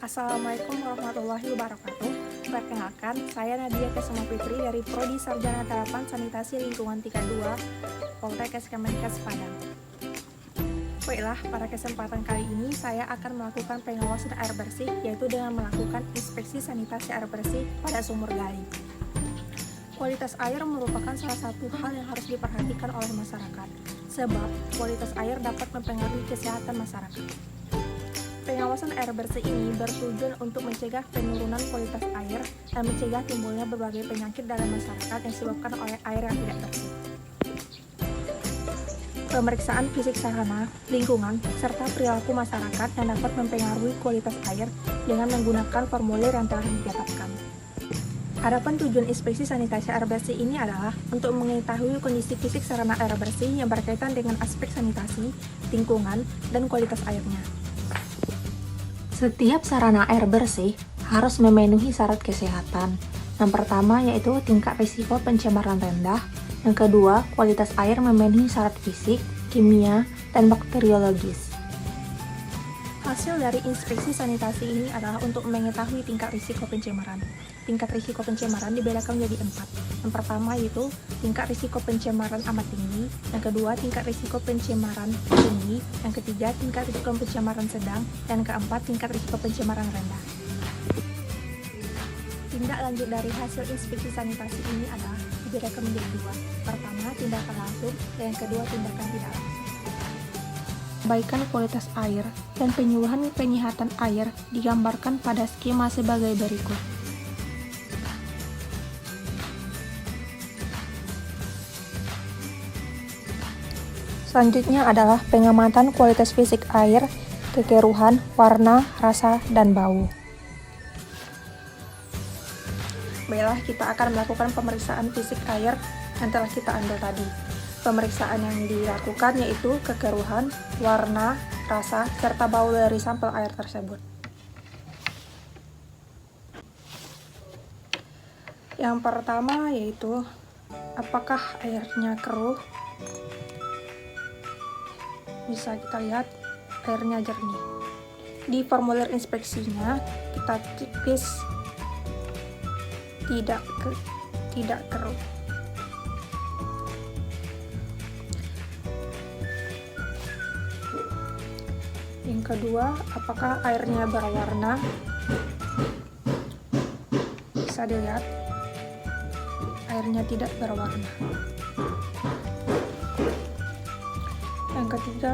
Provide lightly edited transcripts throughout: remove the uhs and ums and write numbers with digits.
Assalamualaikum warahmatullahi wabarakatuh. Perkenalkan, saya Nadia Kesuma Fitri dari Prodi Sarjana Terapan Sanitasi Lingkungan tingkat 2 Poltekkes Kemenkes Padang. Baiklah, pada kesempatan kali ini saya akan melakukan pengawasan air bersih, yaitu dengan melakukan inspeksi sanitasi air bersih pada sumur gali. Kualitas air merupakan salah satu hal yang harus diperhatikan oleh masyarakat, sebab kualitas air dapat mempengaruhi kesehatan masyarakat. Pengawasan air bersih ini bertujuan untuk mencegah penurunan kualitas air dan mencegah timbulnya berbagai penyakit dalam masyarakat yang disebabkan oleh air yang tidak bersih. Pemeriksaan fisik sarana, lingkungan, serta perilaku masyarakat yang dapat mempengaruhi kualitas air dengan menggunakan formulir yang telah ditetapkan. Adapun tujuan inspeksi sanitasi air bersih ini adalah untuk mengetahui kondisi fisik sarana air bersih yang berkaitan dengan aspek sanitasi, lingkungan, dan kualitas airnya. Setiap sarana air bersih harus memenuhi syarat kesehatan. Yang pertama yaitu tingkat risiko pencemaran rendah. Yang kedua, kualitas air memenuhi syarat fisik, kimia, dan bakteriologis. Hasil dari inspeksi sanitasi ini adalah untuk mengetahui tingkat risiko pencemaran. Tingkat risiko pencemaran dibedakan menjadi 4. Yang pertama yaitu tingkat risiko pencemaran amat tinggi, yang kedua tingkat risiko pencemaran tinggi, yang ketiga tingkat risiko pencemaran sedang, dan keempat tingkat risiko pencemaran rendah. Tindak lanjut dari hasil inspeksi sanitasi ini adalah dibedakan menjadi 2. Pertama, tindakan langsung, dan yang kedua tindakan tidak langsung. Perbaikan kualitas air dan penyuluhan penyihatan air digambarkan pada skema sebagai berikut. Selanjutnya adalah pengamatan kualitas fisik air, kekeruhan, warna, rasa, dan bau. Baiklah, kita akan melakukan pemeriksaan fisik air yang telah kita ambil tadi. Pemeriksaan yang dilakukan yaitu kekeruhan, warna, rasa, serta bau dari sampel air tersebut. Yang pertama yaitu apakah airnya keruh. Bisa kita lihat airnya jernih. Di formulir inspeksinya kita tulis tidak keruh. Yang kedua, apakah airnya berwarna? Bisa dilihat airnya tidak berwarna. Yang ketiga,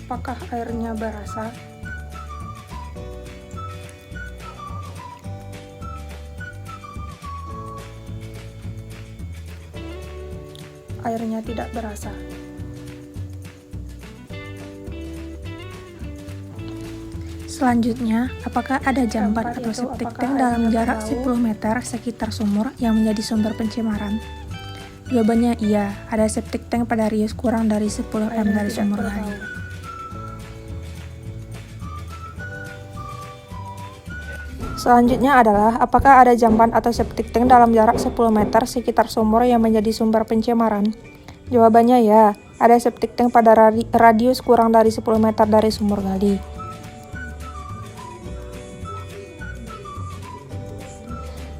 apakah airnya berasa? Airnya tidak berasa. Selanjutnya, apakah ada jamban atau septic tank dalam jarak 10 meter sekitar sumur yang menjadi sumber pencemaran? Jawabannya iya, ada septic tank pada radius kurang dari 10 m dari sumur gali. Selanjutnya adalah, apakah ada jamban atau septic tank dalam jarak 10 meter sekitar sumur yang menjadi sumber pencemaran? Jawabannya ya, ada septic tank pada radius kurang dari 10 meter dari sumur gali.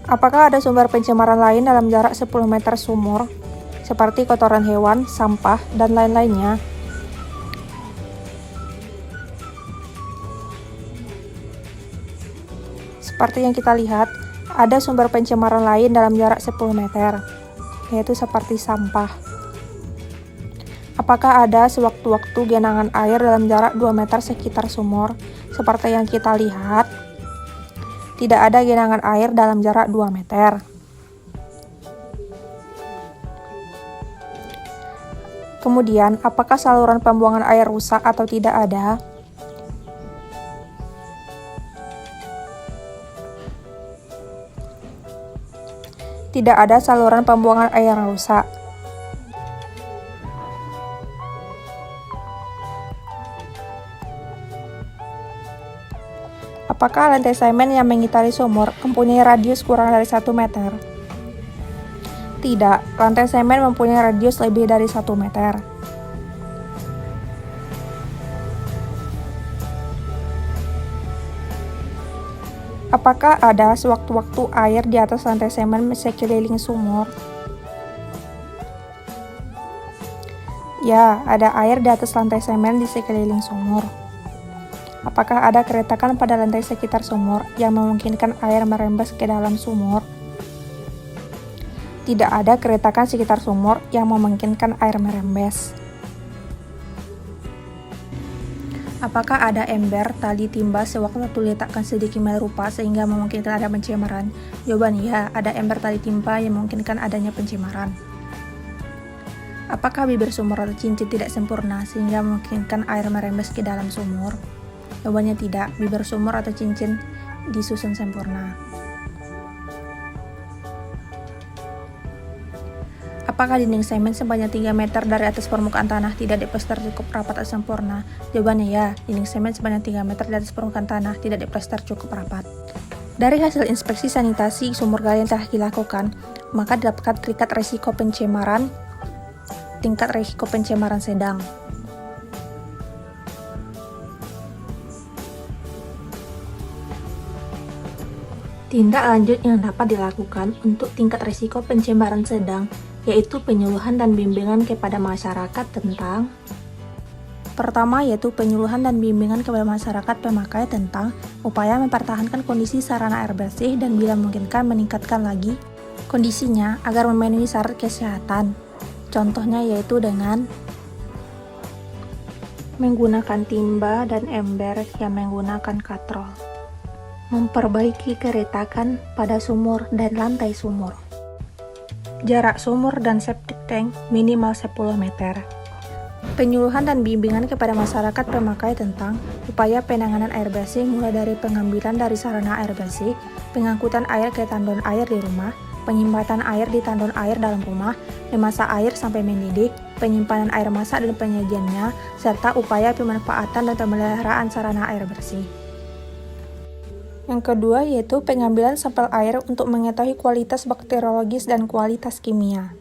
Apakah ada sumber pencemaran lain dalam jarak 10 meter sumur, seperti kotoran hewan, sampah, dan lain-lainnya? Seperti yang kita lihat, ada sumber pencemaran lain dalam jarak 10 meter, yaitu seperti sampah. Apakah ada sewaktu-waktu genangan air dalam jarak 2 meter sekitar sumur, seperti yang kita lihat? Tidak ada genangan air dalam jarak 2 meter. Kemudian, apakah saluran pembuangan air rusak atau tidak ada? Tidak ada saluran pembuangan air yang rusak. Apakah lantai semen yang mengitari sumur mempunyai radius kurang dari 1 meter? Tidak, lantai semen mempunyai radius lebih dari 1 meter. Apakah ada sewaktu-waktu air di atas lantai semen sekeliling sumur? Ya, ada air di atas lantai semen di sekeliling sumur. Apakah ada keretakan pada lantai sekitar sumur yang memungkinkan air merembes ke dalam sumur? Tidak ada keretakan sekitar sumur yang memungkinkan air merembes. Apakah ada ember, tali, timba sewaktu diletakkan sedemikian rupa sehingga memungkinkan ada pencemaran? Jawaban ya, ada ember, tali, timba yang memungkinkan adanya pencemaran. Apakah bibir sumur atau cincin tidak sempurna sehingga memungkinkan air merembes ke dalam sumur? Jawabannya tidak, bibir sumur atau cincin disusun sempurna. Apakah dinding semen sepanjang 3 meter dari atas permukaan tanah tidak diplester cukup rapat atau sempurna? Jawabannya ya, dinding semen sepanjang 3 meter di atas permukaan tanah tidak diplester cukup rapat. Dari hasil inspeksi sanitasi sumur gali yang telah dilakukan, maka didapatkan tingkat risiko pencemaran sedang. Tindak lanjut yang dapat dilakukan untuk tingkat risiko pencemaran sedang yaitu penyuluhan dan bimbingan kepada masyarakat tentang Pertama yaitu penyuluhan dan bimbingan kepada masyarakat pemakai tentang upaya mempertahankan kondisi sarana air bersih dan bila memungkinkan meningkatkan lagi kondisinya agar memenuhi syarat kesehatan. Contohnya yaitu dengan menggunakan timba dan ember yang menggunakan katrol, memperbaiki keretakan pada sumur dan lantai sumur, jarak sumur dan septic tank minimal 10 meter. penyuluhan dan bimbingan kepada masyarakat pemakai tentang upaya penanganan air bersih mulai dari pengambilan dari sarana air bersih, pengangkutan air ke tandon air di rumah, penyimpanan air di tandon air dalam rumah, memasak air sampai mendidih, penyimpanan air masak dan penyajiannya, serta upaya pemanfaatan dan pemeliharaan sarana air bersih. Yang kedua yaitu pengambilan sampel air untuk mengetahui kualitas bakteriologis dan kualitas kimia.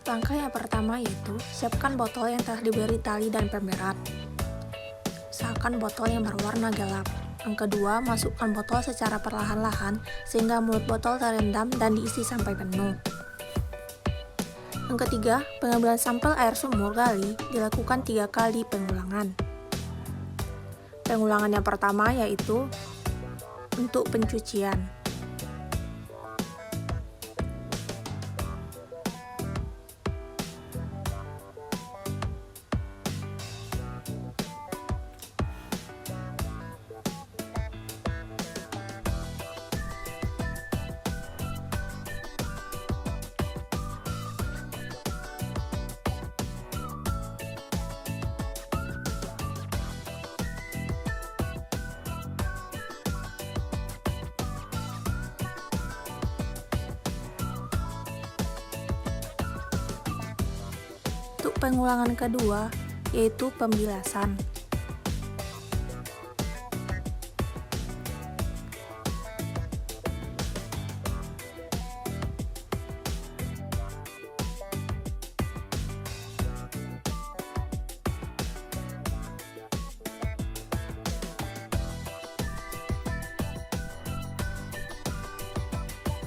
Langkah yang pertama yaitu siapkan botol yang telah diberi tali dan pemberat. Usahakan botol yang berwarna gelap. Yang kedua, masukkan botol secara perlahan-lahan sehingga mulut botol terendam dan diisi sampai penuh. Yang ketiga, pengambilan sampel air sumur gali dilakukan 3 kali pengulangan. Pengulangan yang pertama yaitu untuk pencucian. Untuk pengulangan kedua, yaitu pembilasan.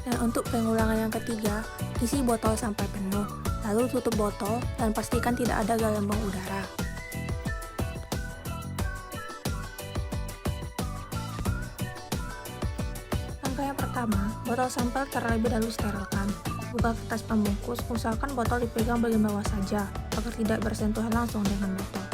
Dan untuk pengulangan yang ketiga, isi botol sampai penuh. Lalu tutup botol dan pastikan tidak ada gelembung udara. Langkah yang pertama, botol sampel terlebih dahulu sterilkan. Buka kertas pembungkus, usahakan botol dipegang bagian bawah saja, agar tidak bersentuhan langsung dengan botol.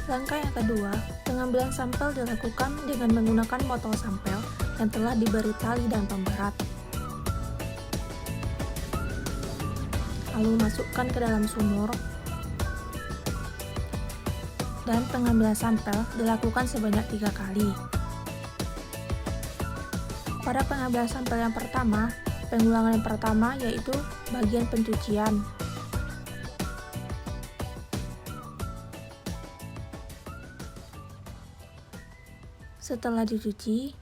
Langkah yang kedua, pengambilan sampel dilakukan dengan menggunakan botol sampel yang telah diberi tali dan pemberat. Lalu masukkan ke dalam sumur. Dan pengambilan sampel dilakukan sebanyak 3 kali. Pada pengambilan sampel yang pertama, pengulangan yang pertama yaitu bagian pencucian. Setelah dicuci,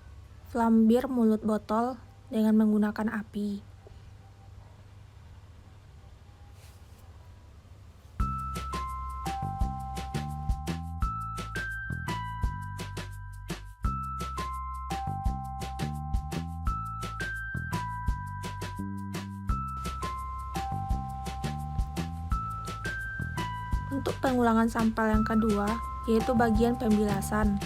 flambir mulut botol dengan menggunakan api. Untuk pengulangan sampel yang kedua, yaitu bagian pembilasan.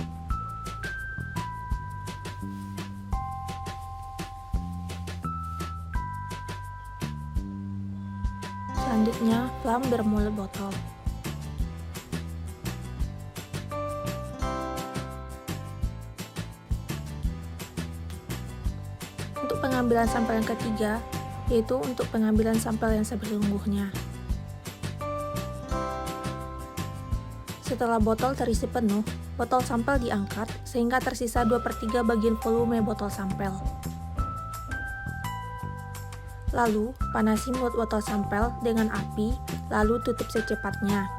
Selanjutnya, plum bermulut botol. Untuk pengambilan sampel yang ketiga, yaitu untuk pengambilan sampel yang sesungguhnya. Setelah botol terisi penuh, botol sampel diangkat sehingga tersisa 2/3 bagian volume botol sampel. Lalu, panasi mulut botol sampel dengan api, lalu tutup secepatnya.